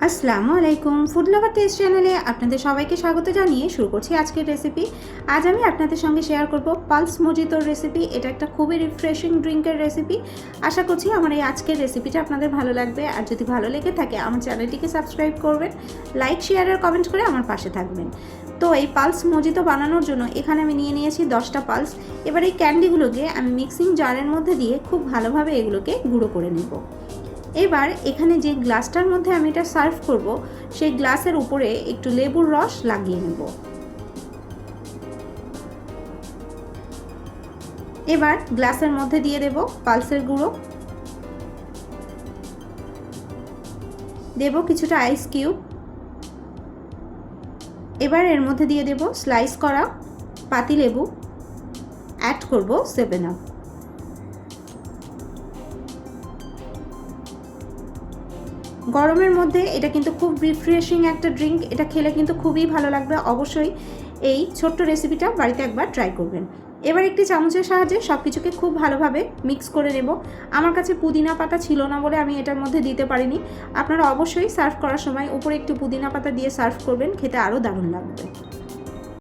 আসসালামু আলাইকুম, food lover test চ্যানেলে আপনাদের সবাইকে স্বাগত জানিয়ে শুরু করছি আজকের রেসিপি। আজ আমি আপনাদের সঙ্গে শেয়ার করব পালস মজিতোর রেসিপি। এটা একটা খুবই রিফ্রেশিং ড্রিঙ্কের রেসিপি। আশা করছি আমার এই আজকের রেসিপিটা আপনাদের ভালো লাগবে। আর যদি ভালো লেগে থাকে আমার চ্যানেলটিকে সাবস্ক্রাইব করবেন, লাইক, শেয়ার আর কমেন্ট করে আমার পাশে থাকবেন। তো এই পালস মজিতো বানানোর জন্য এখানে আমি নিয়ে নিয়েছি 10টা পালস। এবার এই ক্যান্ডিগুলোকে আমি মিক্সিং জারের মধ্যে দিয়ে খুব ভালোভাবে এগুলোকে গুঁড়ো করে নেব। এবার এখানে যে গ্লাসটার মধ্যে আমি এটা সার্ভ করব, সেই গ্লাসের উপরে একটু লেবুর রস লাগিয়ে নেব। এবার গ্লাসের মধ্যে দিয়ে দেব পালসের গুঁড়ো, দেব কিছুটা আইস কিউব। এবার এর মধ্যে দিয়ে দেব স্লাইস করা পাতিলেবু, অ্যাড করব 7 আপ। গরমের মধ্যে এটা কিন্তু খুব রিফ্রেশিং একটা ড্রিঙ্ক। এটা খেলে কিন্তু খুবই ভালো লাগবে। অবশ্যই এই ছোট্ট রেসিপিটা বাড়িতে একবার ট্রাই করবেন। এবার একটি চামচের সাহায্যে সব কিছুকে খুব ভালোভাবে মিক্স করে নেব। আমার কাছে পুদিনা পাতা ছিল না বলে আমি এটার মধ্যে দিতে পারিনি। আপনারা অবশ্যই সার্ভ করার সময় উপরে একটু পুদিনা পাতা দিয়ে সার্ভ করবেন, খেতে আরও দারুণ লাগবে।